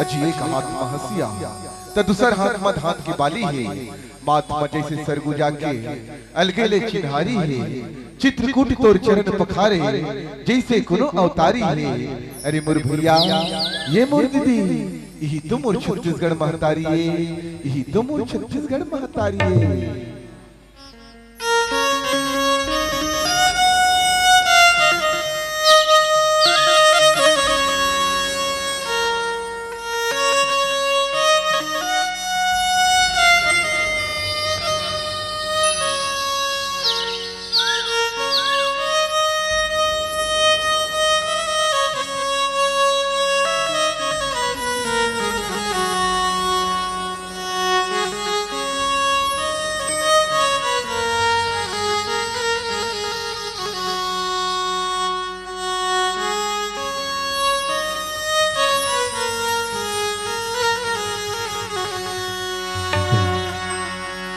अजी एक हाथ में हसिया त दूसर हाथ में धान की बाली है। मात में जैसे सरगुजा के अलगेले चिन्हारी है। चित्रकूट तोर चरण पखारे जैसे कोनो अवतारी है। अरे मोर भैया ये मोर दीदी यही तो मोर छत्तीसगढ़ महतारी है। यही तो मोर छत्तीसगढ़ महतारी है।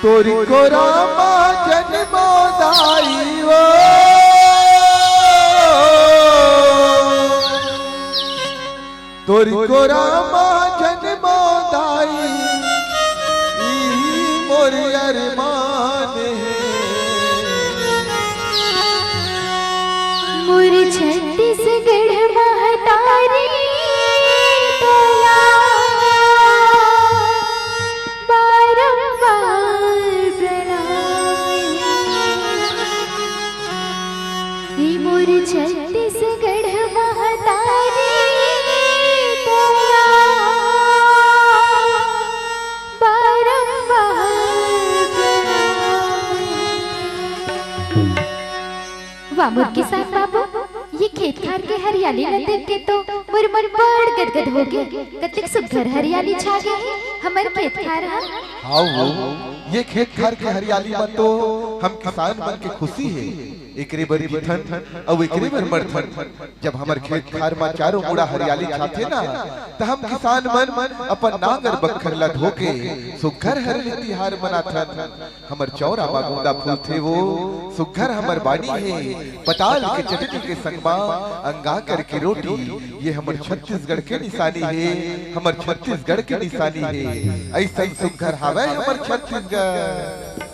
तोरी को रामा जन्मो दाई वो तोरी को रामा जन्मो दाई मोर अरमान है। मोर छत्तीसगढ़ महतारी छत्तीसगढ़ महतारी वाह मोर किसान बाबू ये खेत खार के हरियाली न देख के तो मोर मन बड़ गदगद हो गए। कतक सुघर हरियाली छा गए हमर खेत खार। हाँ ये खेत खार के हरियाली में तो हम किसान मन के खुशी है। एकरे बरी बिथन और एकरे बर मरथन जब हमर खेत खार में चारों मुड़ा हरियाली छाते ना तो हम किसान मन अपन नांगर बखर ला धोके सुघर हरियाली तिहार मनाथन। हमर चौरा बागुंदा फूल थे वो सुघर हमर बाड़ी है। पताल के चटनी के संगमा अंगा कर के रोटी ये हमर छत्तीसगढ़ के निशानी है। हमर छत्तीसगढ़ के निशानी है। ऐसा सुघर हवे हमर छत्तीसगढ़।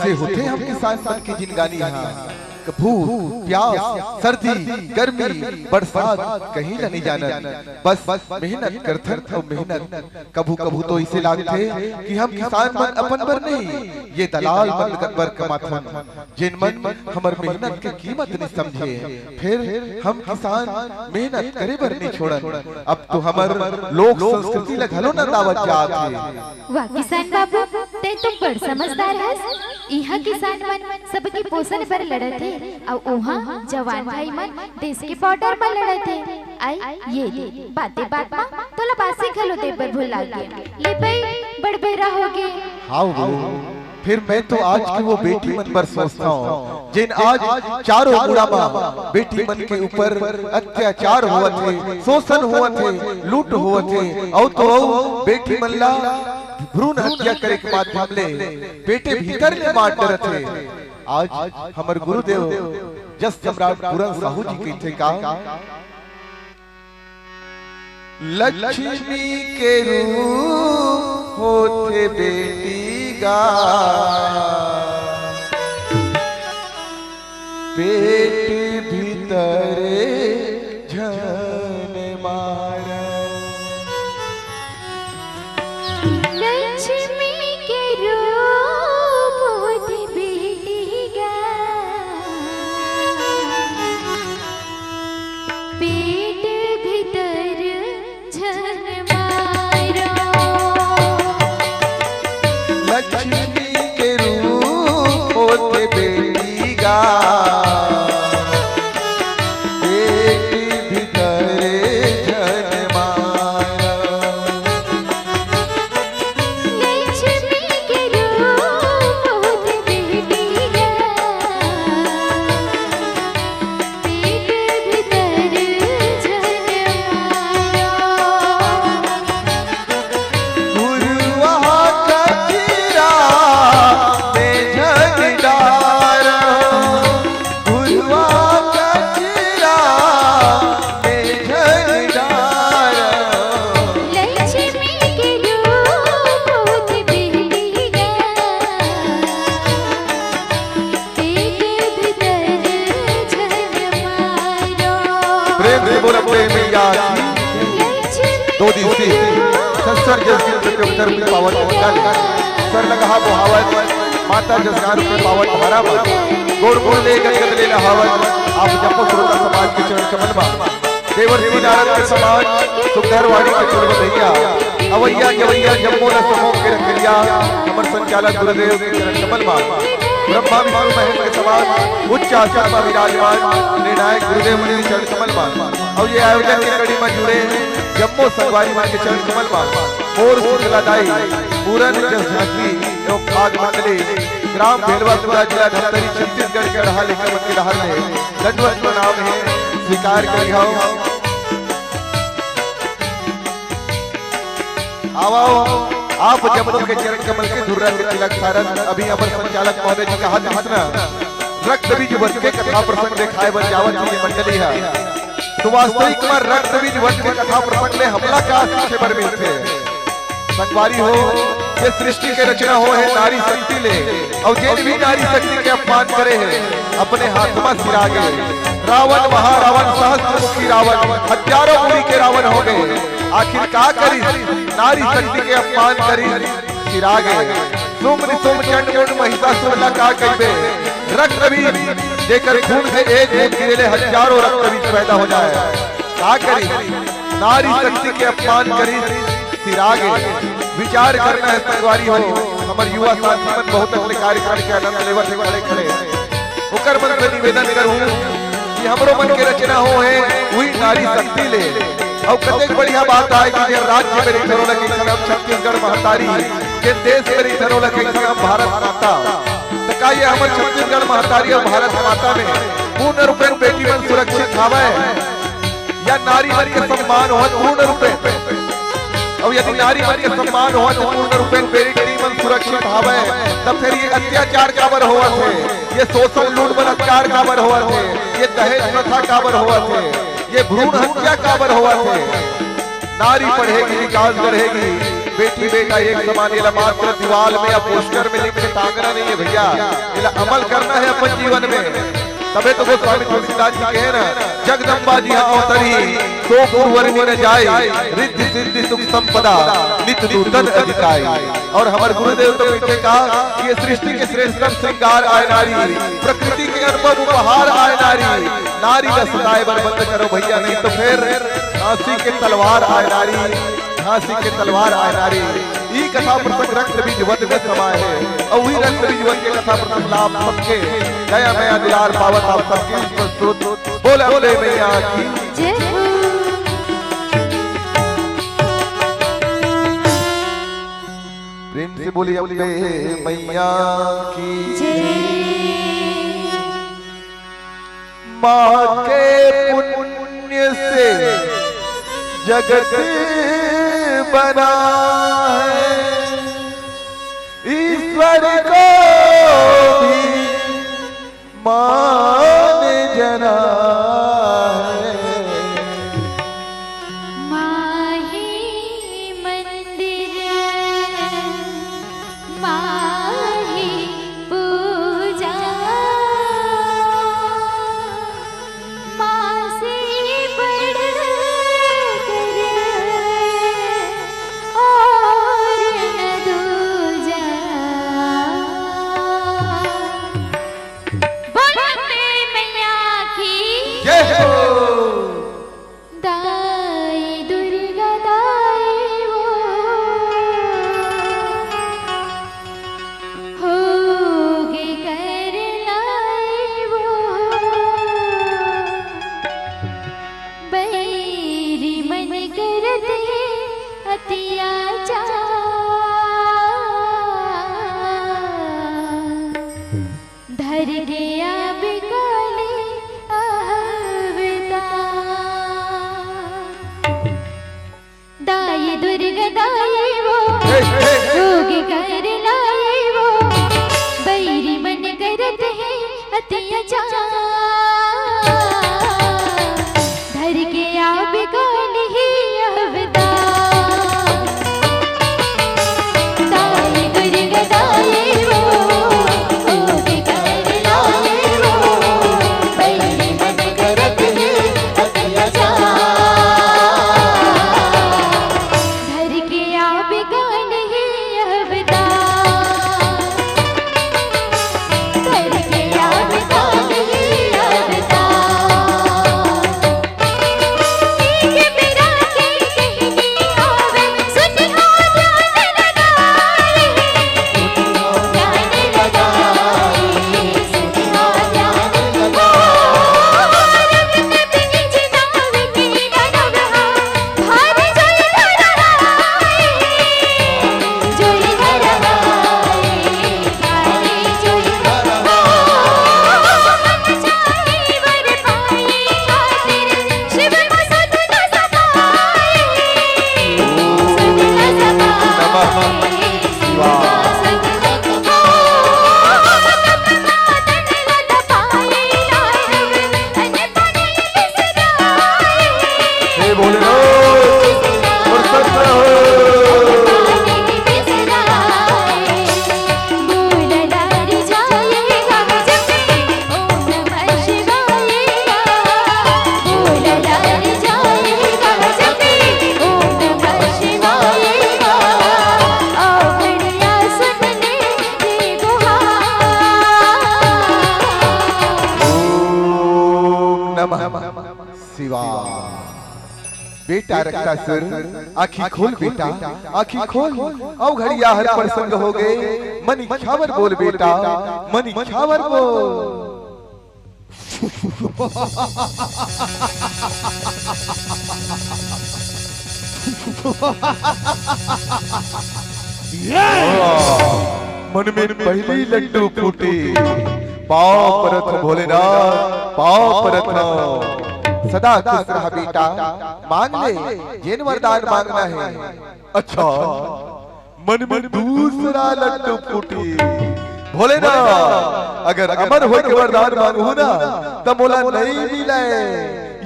से होते हम किसान मन की जिनगानी यहाँ भूख प्यास सर्दी गर्मी बरसात कहीं नहीं जाना, बस मेहनत करथन और मेहनत कभू कभू तो इसे लागते कि हम किसान मन अपन बर नहीं, ये दलाल मन बर कमाथन जिन मन हमर मेहनत के कीमत नहीं समझे, फिर हम किसान मेहनत करे बर नहीं छोड़न। अब तो हमर लोक संस्कृति ल घलो न दावत जात है। वाह किसान बाबू, ते तो बड़ समझदार हस। इहा किसान मन सबके पोषण पर लड़त है और उहा जवान भाई मन देश के बॉर्डर पर लड़त है। आई ये बातें बात में तोला बासी घलो दे पर भूल लागे ले भाई बड़बेरा हो गए। हाँ फिर मैं तो आज की वो बेटी मन पर सोचता हूँ जिन आज चारों बुढ़ापा बेटी मन के ऊपर अत्याचार हुआ थे, शोषण हुआ थे, लूट हुआ थे, और तो बेटी मल्ला भ्रूण हत्या करे के बाद हमले बेटे भीतर ले मार डरत थे। आज हमर गुरुदेव जस सम्राट पूरन साहू जी के थे का लक्ष्मी के रूप होते बेटी गा पेट भीतरे झन मारा। लक्ष्मी के रूप होते बेटी गा पेट भीतर झन मारा। लक्ष्मी के रूप होते बेटी गा पेट भीतरे झन मारा। लक्ष्मी के रूप होते बेटी गा पेट भीतर झन मारा। गुरुआ कचरा में झन डारा, गुरुआ कचरा में झन डारा। लक्ष्मी के रूप होते बेटी गा पेट भीतर झन मारा। प्रेम से बोला प्रेम मैया दो दिवसी सत्सर जसगिर के उत्तर में पावन मंगल सर लगा बुहावत माता जसगार पे पावन हमारा गोड़ गोड़ ले गदगद ले नहावत आप जपो श्रोता समाज के चरण कमल बा देवर सी नारद के समाज सुखधरवाड़ी के चरण भैया अवैया जवैया जम्मो न समो के रखलिया हमर संचालक गुरुदेव के चरण कमल बा ब्रह्मा विष्णु महेश के समाज उच्च आसन पर विराजमान निर्णायक गुरुदेव मुनि चरण कमल बा और ये आयोजन के कड़ी में जुड़े जम्मो संगवारी मां के चरण कमल बा और सुखलादाई पूरन झांकी एवं खाद मंडली ग्राम भेलवा जिला धमतरी छत्तीसगढ़ के रहा लेकर के रहा है दंडवत प्रणाम है स्वीकार करियो। आओ आप जम्मू के चरण कमल के धुर्रा के तिलक धारण अभी अमर संचालक महोदय जी का हाथ हंसना रक्त बीज वर्ष के कथा प्रसंग दिखाए बन जावत ये मंडली है तो वास्तविक में रक्त बीज वर्ष के कथा प्रसंग ले हमला का पीछे बर मिलते संगवारी हो ये सृष्टि के रचना हो है नारी शक्ति ले और जिन भी नारी शक्ति के अपमान करे है अपने हाथ में सिरा गए। रावण महारावण सहस्त्र मुखी रावण हजारों मुनि के रावण हो गए। आखिर का करी नारी शक्ति के अपमान करी सिरा गए। सुम्र सुम चंड मुंड महिषासुर का कहबे रक्त बीज देकर खून से एक एक गिरे हजारों रक्त बीज पैदा हो जाए। का करी नारी शक्ति के अपमान करी सिरा गए। विचार करना है संगवारी हो हमारे युवा साथी मन बहुत अगले कार्यक्रम के आनंद लेवत है खड़े खड़े ओकर मन से निवेदन करूं कि हमरो मन के रचना हो है वही नारी शक्ति ले और कतेक बढ़िया बात है कि ये राज्य में रहो लगे हम छत्तीसगढ़ महतारी के देश में रहो लगे हम भारत माता तो का ये हमर छत्तीसगढ़ महतारी और भारत माता में पूर्ण रूप से बेटी मन सुरक्षित हावे या नारी मन के सम्मान हो पूर्ण रूप से और यदि नारी मन के सम्मान हो तो पूर्ण रूप से बेटी मन सुरक्षित हावे तब फिर ये अत्याचार काबर हुआ थे, ये शोषण लूट बलात्कार काबर हुआ थे, ये दहेज प्रथा काबर हुआ थे, ये भ्रूण हत्या काबर हुआ थे। नारी पढ़ेगी विकास बढ़ेगी बेटी बेटा एक समान, ये मात्र दीवार में या पोस्टर में लिख के टांगना नहीं है भैया, ये अमल करना है अपन जीवन में। तबे तो गोस्वामी तुलसीदास जी कहे ना, जगदम्बा जी हाँ अवतरी सो गुरुवरनी न जाए, रिद्धि सिद्धि सुख संपदा नित्य नूतन अधिकाई। और हमारे गुरुदेव तो पीछे कहा कि ये सृष्टि के श्रेष्ठतम श्रृंगार आए नारी, प्रकृति के अनपद उपहार आए नारी, नारी का सुनाए बर बंद करो भैया, नहीं तो फिर झांसी के तलवार आए नारी, झांसी के तलवार आए नारी। ई कथा प्रसंग रक्त बीज वध में समाये है, और वही रक्त बीज वध के कथा प्रसंग लाभ सबके गया मैया दिलार पावत आप सबके प्रस्तुत बोले बोले मैया की जय हो। प्रेम से बोली अम्बे मैया की जय। माँ के पुण्य से जगत बना है, ईश्वर को भी मान जना है। माही मंदिर माही पूजा, माँ से बढ़ कर और न दूजा। बोले मैया की जय हो। दाई दुर्गा दाई वो होगे कर लाई वो, बैरी मन करते अत्याचार, धर गया बिकाले दाई दुर्गा दाई वो रोग कर लाई वो, बैरी मन करते हैं अत्याचार, धर के आप कौन ही अवतार। दाई दुर्गा दाई वो रोग कर लाई वो, बैरी मन करते हैं अत्याचार, बेटा रखता सुर, आखी खोल बेटा आखी खोल, औ घड़िया हर प्रसंग हो गए, मन इच्छावर बोल बेटा मन इच्छावर बोल। मन में पहली लड्डू फूटे, पाँव परत भोलेनाथ पाँव परत सदा खुश रहा बेटा, मांग ले जिन वरदान मांगना है। अच्छा मन में दूसरा लड्डू फूटी, भोलेनाथ अगर अमर हो के वरदान मांगू ना तो मोला नहीं मिले,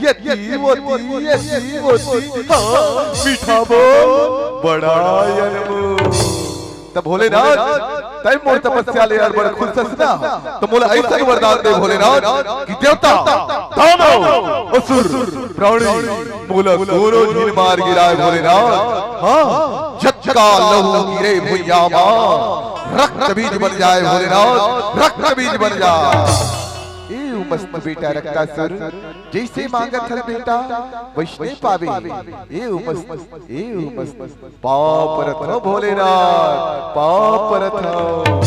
ये मीठा बोल बड़ा अनमोल। तब भोलेनाथ तय मोर तपस्या ले बड़ खुश ससना तो मोला ऐसा वरदान दे भोलेनाथ कि देवता दानव असुर प्राणी मोला दोनों झील मार गिराए भोलेनाथ। हां झटका लहू गिरे भुइया मा रक्त बीज बन जाए भोलेनाथ, रक्त बीज बन जाए। ए मस्त बेटा रक्तासुर जैसे मांगत है बेटा वैष्णे पावे। ए मस्त पाप रथो भोलेनाथ, पाप रथो।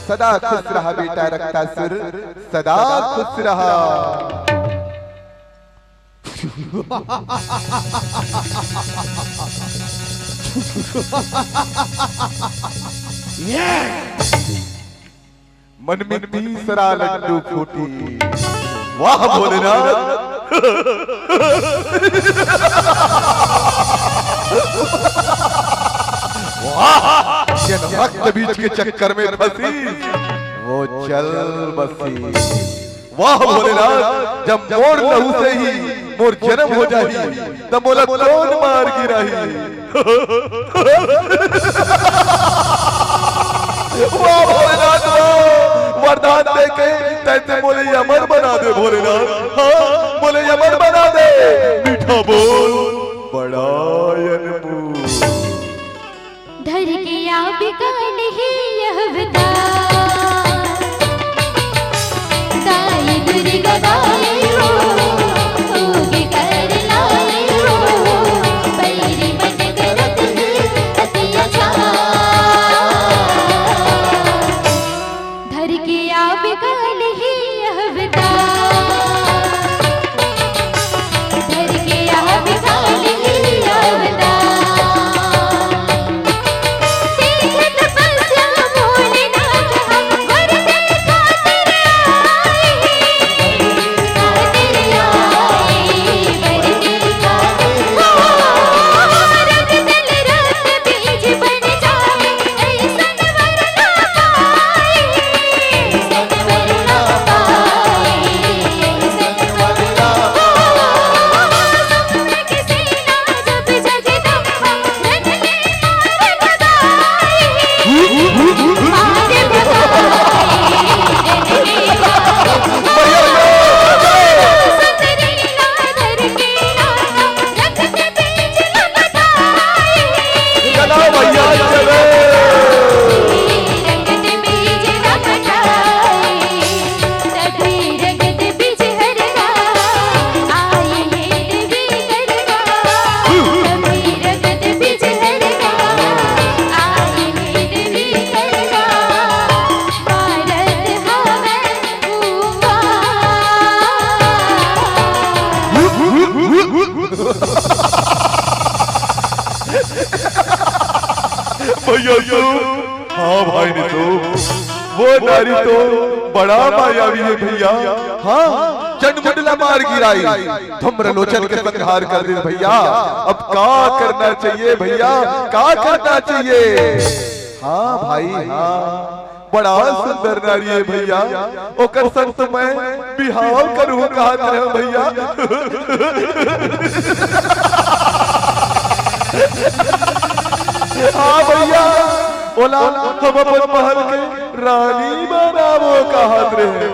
सदा खुश रहा बेटा रक्तासुर, सदा खुश रहा। मन में तीसरा लड्डू फूटी। वाह भोलेनाथ वाह रक्त बीज के चक्कर में फंसी वो चल बसी। वाह भोलेनाथ जब मोर लहू से ही मोर जन्म हो जाही तब मोला कौन मार गिराही। वाह भोलेनाथ वरदान दे के तैसे बोले अमर बना दे भोलेनाथ। हाँ बोले अमर बना दे। मीठा बोल बड़ा अनमोल। धर के आप कान ही यह अवतार गाय दुर्गा गाय हो होगे कर लाए हो पैरी बन करत है अति अच्छा। धर के आप कान ही यह अवतार धर के आप कान ही यह अवतार। भैया तो हाँ भाई ने तो वो नारी तो बड़ा मायावी है भैया। हाँ चंडमुंडला मार गिराई धूम्रलोचन के संहार कर दे भैया। अब क्या करना चाहिए भैया, क्या करना चाहिए? हाँ भाई हाँ बड़ा सुंदर नारी है भैया। ओकर संग तो मैं बिहाव करूँ कहा भैया। हाँ भैया बोला हम अपन महल के रानी बनावो कहत रहे।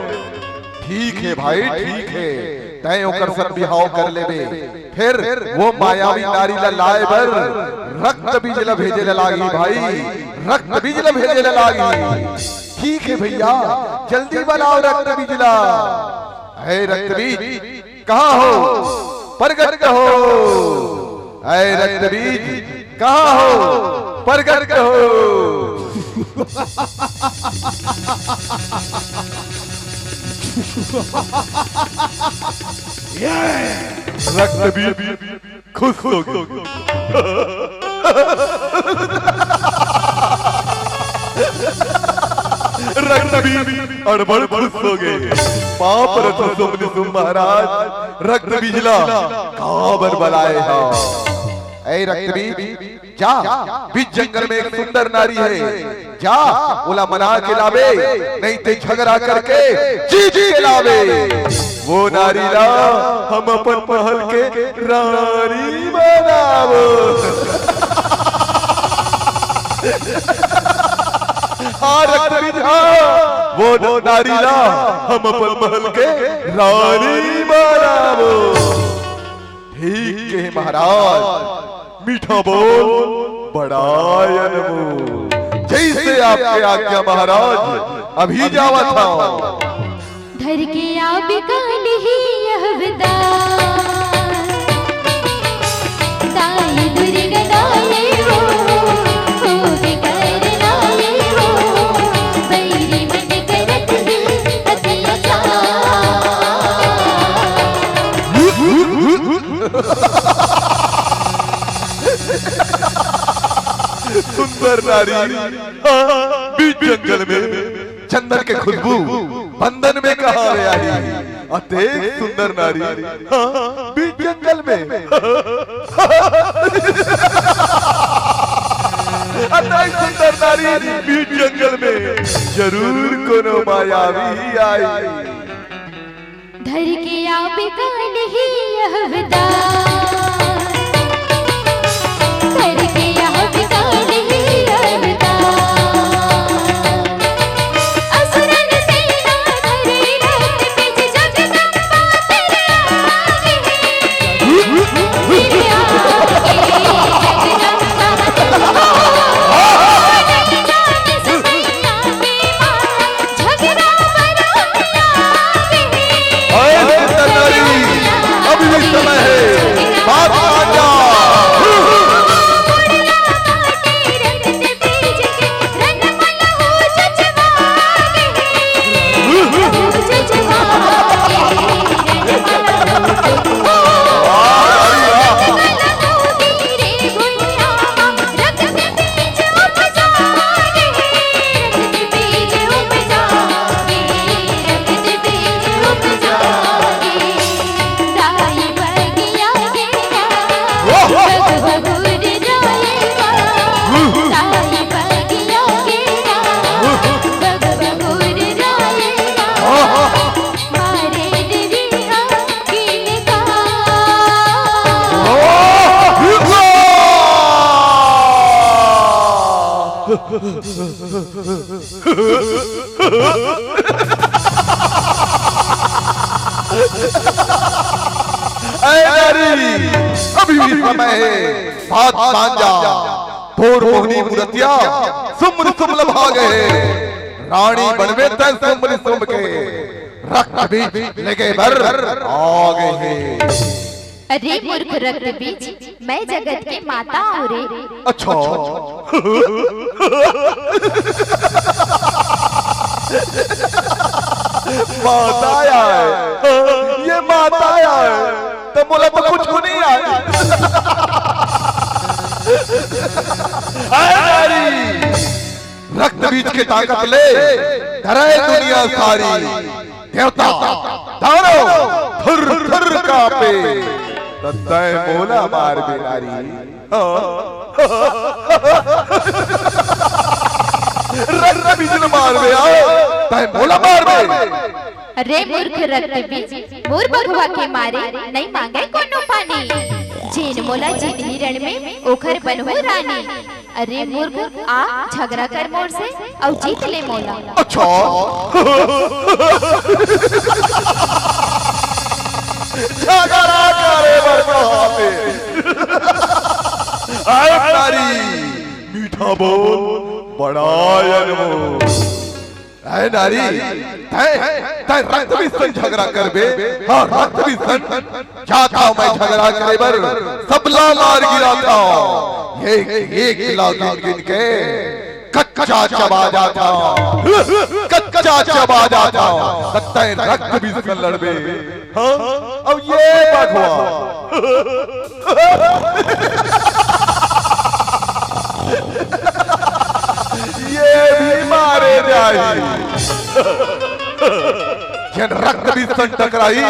ठीक है भाई ठीक है तय ओकर सब बिहाव कर लेबे। फिर वो मायावी नारी ला लाए बर रक्त बीज ला भेजे ला लागी भाई, रक्त बीज ला भेजे ला लागी। ठीक है भैया जल्दी बनाओ रक्त बीज ला। है रक्त बीज कहाँ हो प्रगट कहो। है रक्त बीज कहाँ हो प्रगट कहो। रक्त बीज खुश हो गए। रक्त बीज अड़बड़ खुश हो गए। पाप रथ सुमन सुम महाराज रक्त बीजला काबर बलाए। ऐ रक्त बीज जा बीच जंगल में एक सुंदर नारी है, जा बोला मना के लावे नहीं ते झगड़ा करके जी जी के लावे। वो नारी ला हम अपन महल के रानी बनावो। हाँ रक्त बीज हाँ, वो नारी ना हम अपन महल के रानी बनावो। ठीक के महाराज, मीठा बोल बड़ा अनमोल। जैसे आपके आज्ञा महाराज, अभी जावा था। धर के आप काल ही यह विदाई, दाई दुर्गा दाई हो बेकर नाई हो, बैरी मन करत ही अत्याचार। सुंदर नारी बीच जंगल में चंदन के खुशबू बंधन में कहा आई। अते सुंदर नारी बीच जंगल में अते सुंदर नारी बीच जंगल में जरूर कोनो मायावी आई। धर के आप काल ही यह विदाई, धर के आप काल ही यह विदाई। असुरन सेना धरे रक्त बीज जगदम्बा तेरे आगे, तेरे आगे जगदम्बा नहीं जाने से सैया में मारा झगड़ा बना अभी भी समय है, बात मान जा। अभी भी समय है, बात मान जा। भोर मोहनी मुरतिया सुम्र सुम्ल भागे, रानी बनवे तय सुम्र सुम के रक्त बीज लगे भर आ गए हैं। अरे मूर्ख रक्त बीज, मैं जगत के माता हूँ रे। अच्छा माता है, ये माता है तो बोला तो कुछ को नहीं आया। रक्त बीज के ताकत ले डरे दुनिया सारी, देवता दानव थर थर कांपे, तय बोला मार बेनारी। रक्त बीज न मार बे तय बोला मार बे। अरे मूर्ख रक्त बीज, मोर बघवा के मारे नहीं मांगे कोनो पानी, जेन मोला जीत हिरण में ओखर बनहु रानी। अरे मूर्ख, आ झगड़ा कर मोर से और जीत ले मोला। अच्छा झगड़ा करे बरबड़ा पे आए नारी, मीठा बोल बड़ा अनमोल। ऐ नारी, तय रक्त भी सन झगड़ा कर बे। हाँ रक्त भी सन जाता मैं झगड़ा करे बर सबला मार गिरा था। एक लाख गिन के कच्चा चबा जाता, कच्चा चबा जाता, तय रक्त भी सन लड़बे। हाँ अब ये बघवा ये भी मारे जाए। जन रक्त भी सन टकराई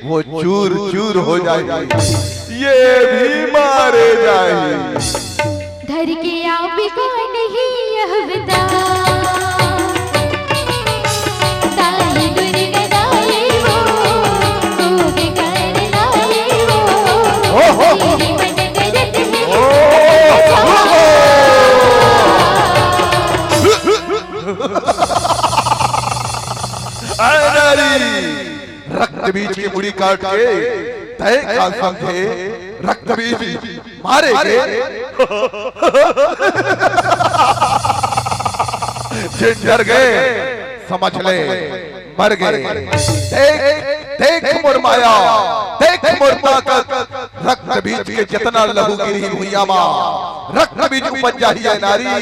वो चूर चूर हो जाए, ये भी मारे जाए। धर के आप को नहीं यह विदाई, दाई दुर्गा दाई हो बेकर नाई हो, तेरी मन करत है बीज की मुड़ी काट के तय का समझे रक्त बीज मारेंगे। डर गए समझ ले मर गए। देख मुरमाया देख मुरमा रक्त बीज के जितना लहू गिरी भुइया मां रक्त बीज उपज जाही नारी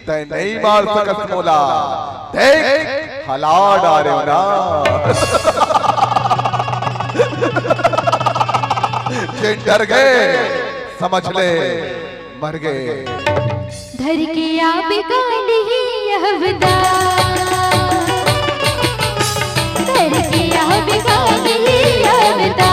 तय नहीं मार सकत मोला। देख हला डारे ना डर गए समझ ले मर गए। धर के आप काली यहवदा धर के आप काली यहवदा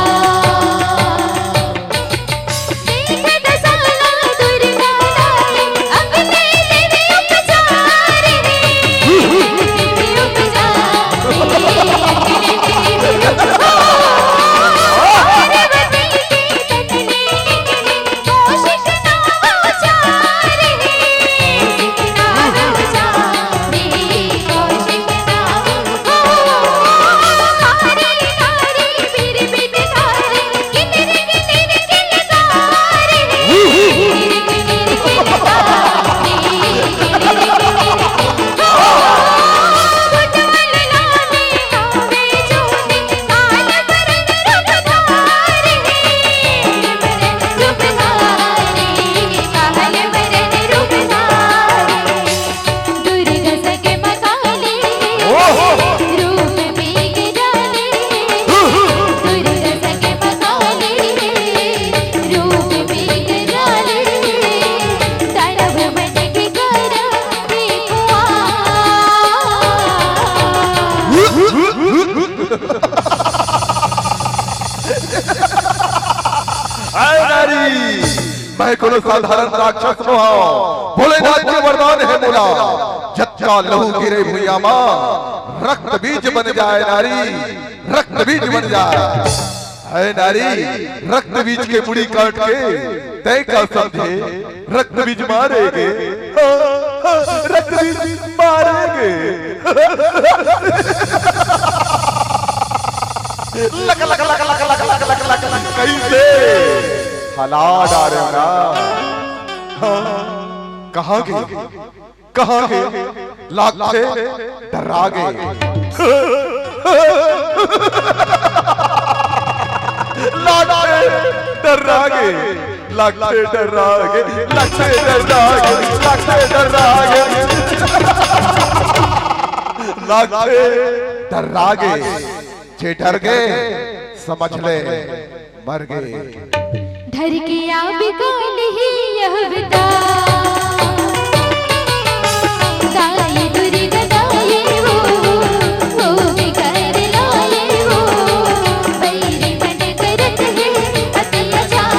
मैं कोनो साधारण राक्षस न हूं। भोलेनाथ के वरदान है मोला जच्चा लहू गिरे भुइया मां रक्त बीज बन जाए नारी रक्त बीज बन जाए है नारी। रक्त बीज के मुड़ी काट के तय का समझे रक्त बीज मारेंगे। रक्त बीज मारेंगे। Luck luck luck luck luck luck luck luck कैसे हला डारे ना। कहां गए लाख से डरा गए। लाख से डरा गए लाख से डरा गए लाख से डरा गए लाख से डरा गए लाख से डरा गए। जे डर गए समझ ले मर गए। धर के आप काली यहवदा दाई दुर्गा दाई वो बिगर लाए वो बैरी बन करत है अत्याचार।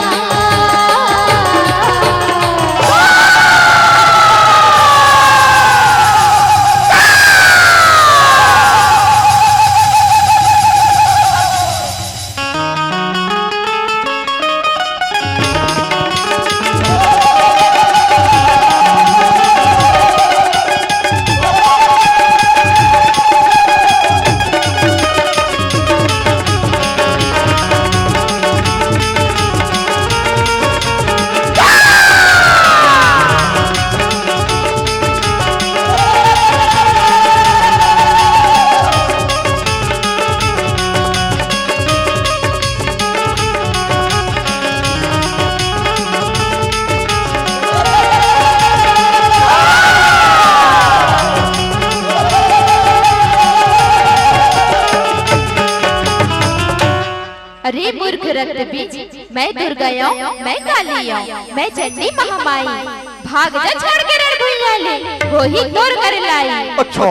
अरे मूर्ख रक्त बीज मैं दुर्गा हूँ मैं काली हूँ मैं चंडी महामाई भाग जा छोड़ के रण भुइया ले वो ही तोर कर लाई। अच्छा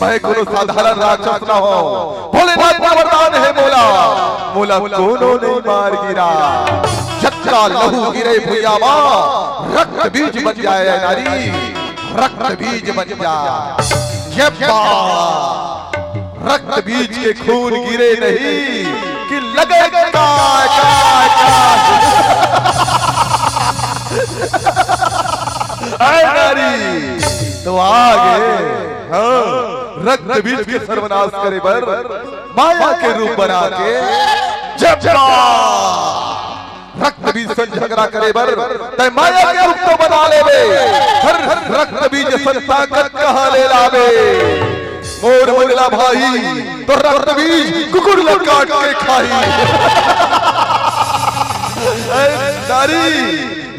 मैं कोनो साधारण राक्षस न हूं। भोलेनाथ का वरदान है मोला मोला कोनो नहीं मार गिरा। जच्चा लहू गिरे भुइया मां रक्त बीज बन जाए नारी रक्त बीज बन जाए। रक्त बीज के खून गिरे नहीं कि लगे काय काय काय। आए नारी तो आगे हाँ रक्त बीज के सर्वनाश करे पर माया के रूप बना के जब रक्त बीज से झगड़ा करे बर तय माया के रूप तो बना ले हर रक्त बीज संताकत कहा ले लावे मोर मंगला भाई तो रक्त बीज कुकुर काट के खाई नारी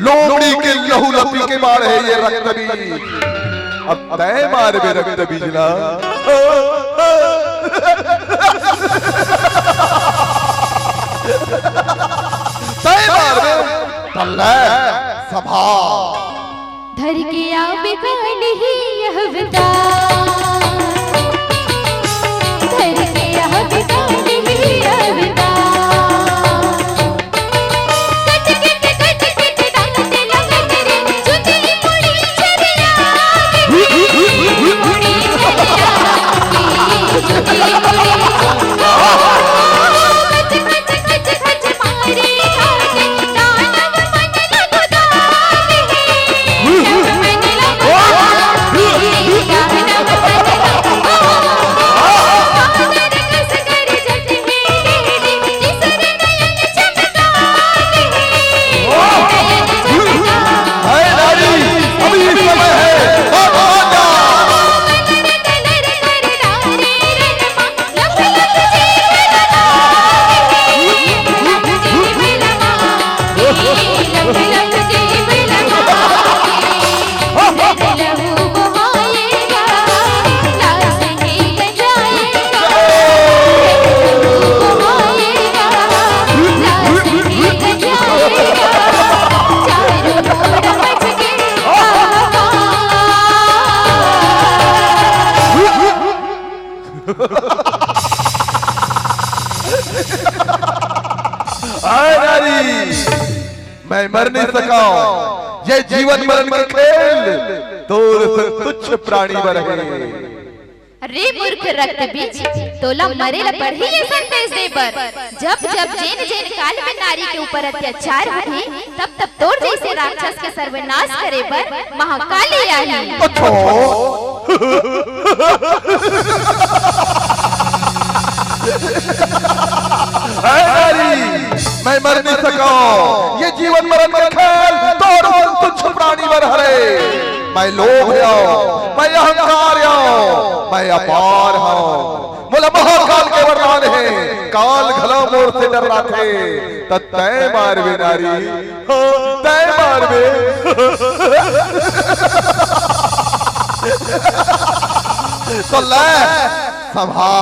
लोमड़ी के लहू लपी के मार है ये रक्त बीज अब तय मार में रक्त बीज ना तय मार में तल्ले सभा धर के आवे काल ही यह विदा धर के आवे काल ही यह विदा मैं मर नहीं सका ये जीवन मरण के खेल तोर से तुच्छ प्राणी बर है रे मूर्ख रक्त बीज तोला मरेला पढ़ी ये संदेश दे पर जब जब जेन जेन काल में नारी के ऊपर अत्याचार होई तब तब तोर जैसे राक्षस के सर्वनाश करे पर महाकाली आई मैं मर नहीं सका ये जीवन मरण का खेल तोर तुच्छ प्राणी बर हरे मैं लोभ हूं मैं अहंकार हूं मैं अपार हूं मोला महाकाल के वरदान है काल घला मोर से डर राखे तय मार वे नारी तय मार वे तो ले सभा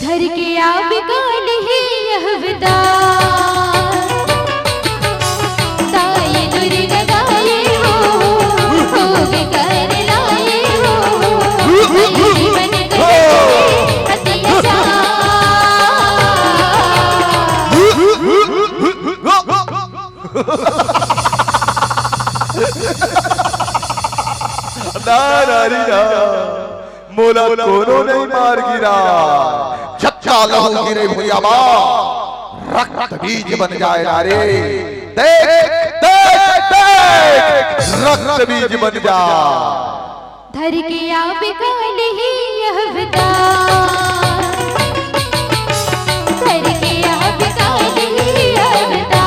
धर के आवे काल ही यह विदा ताये दुर्गा गाये हो बेकार लाए हो जीवन के अत्याचार नारी ना मोला कोनो नहीं मार गिरा छक्का लहू गिरे भैया रक्त बीज बन जाए नारे देख देख देख रक्त बीज बन जा धर के आवे काल ही यह विदा धर के आवे काल ही यह विदा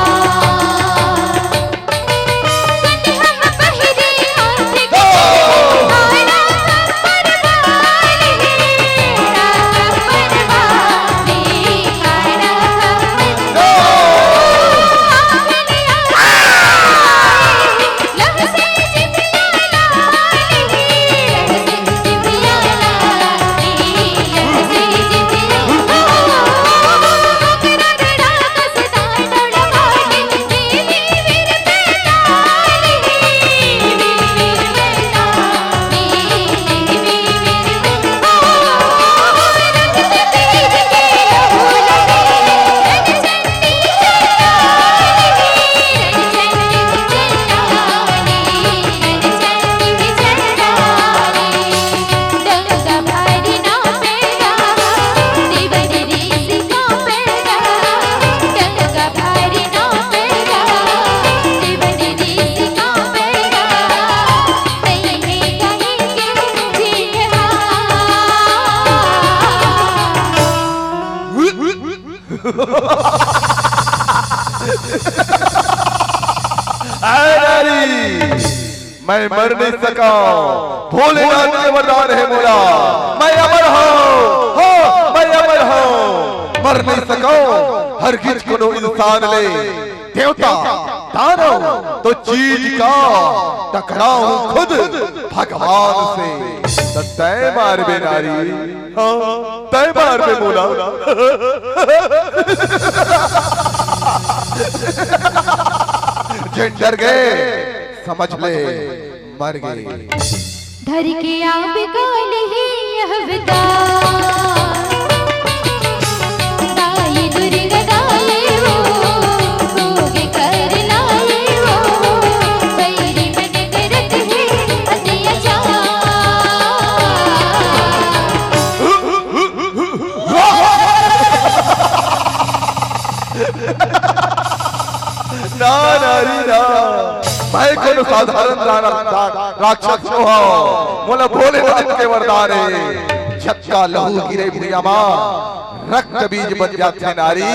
मैं मर नहीं सका, भोलेनाथ के वरदान है मोला, मैं अमर हूँ, मैं अमर हूँ, मर नहीं सका। हर किस को इंसान ले, देवता दानव तो चीज का टकराऊं खुद भगवान से। तय मार बे नारी, हाँ तय मार बे मोला। जिन डर गए समझ ले मर गए। धर के आप कौन है यह विदा, दाई दुर्गा दाई वो, भोग कर लाए वो, बैरी मन करत है अत्याचार। ना नारी ना, मैं कोई साधारण राक्षस हो, मोला भोलेनाथ के वरदान है। छक्का लहू गिरे भुइया मां, रक्त बीज बन जाते नारी,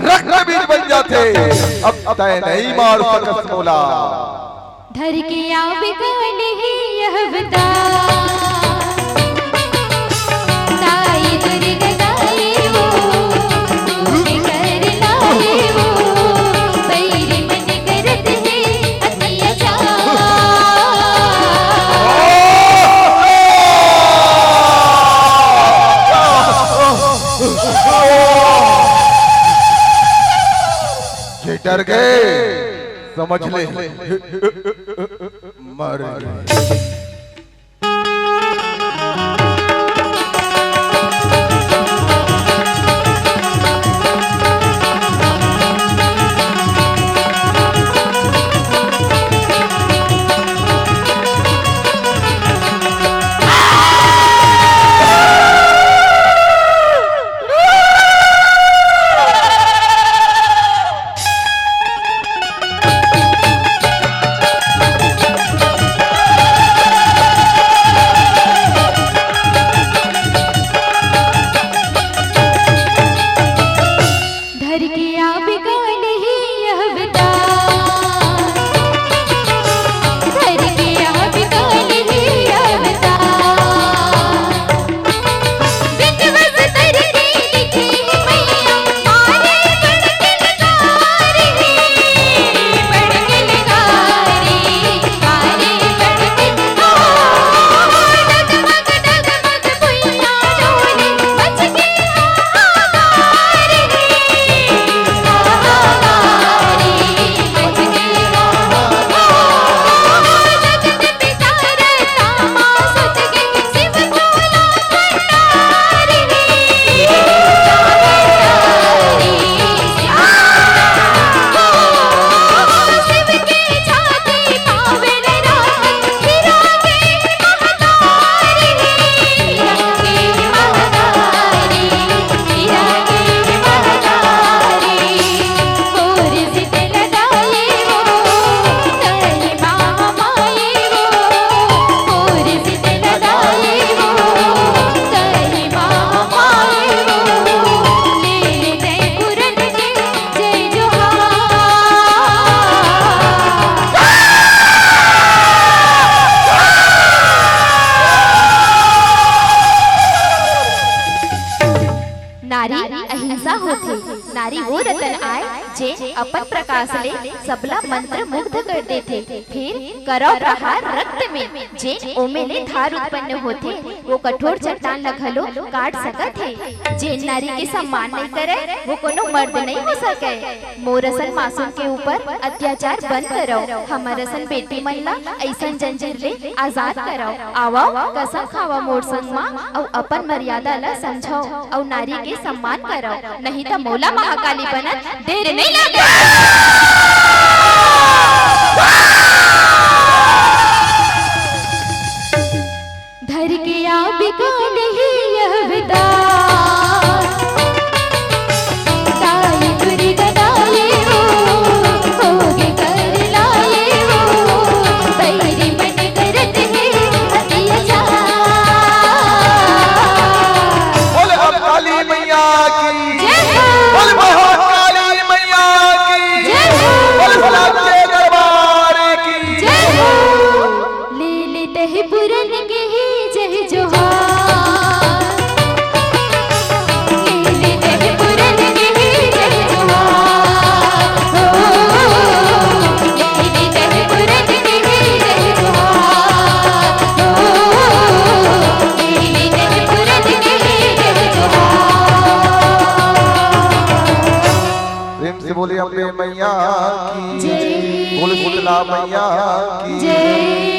रक्त बीज बन जाते। अब तय नहीं मार सकत मोला। धर के आप कौन है यह विदा, दाई दुर्गा दाई वो, भोग कर लाए वो, बैरी मन करत है अत्याचार। ये डर गए समझ ले मर गए। नारी वो रतन आए जे अपन प्रकाश ले सबला मंत्र मुग्ध कर देते। फिर करो प्रहार रक्त में जे ओमे ले धार उत्पन्न होते, वो कठोर चट्टान लगलो काट सकत है। जे नारी के सम्मान नहीं करे वो कोनो मर्द नहीं हो सके। मोरसन मासूम के ऊपर अत्याचार बंद करो, हमारसन बेटी मन ला ऐसन जंजीर ले आजाद करो। आवो कसम खावा मोर संग मां और अपन मर्यादा ला समझो और नारी के सम्मान करो, नहीं तो मोला महाकाली बनत देर नहीं लगे। धर के आप कौन है यह विदा, दाई दुर्गा दाई वो, भोग कर लाए वो, बैरी मन करत है अत्याचार। बोले अब काली मैया की जय, बोले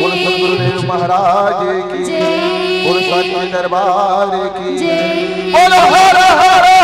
बोल सतगुरुदेव महाराज की, बोल स्वामी दरबार की, बोल हर हर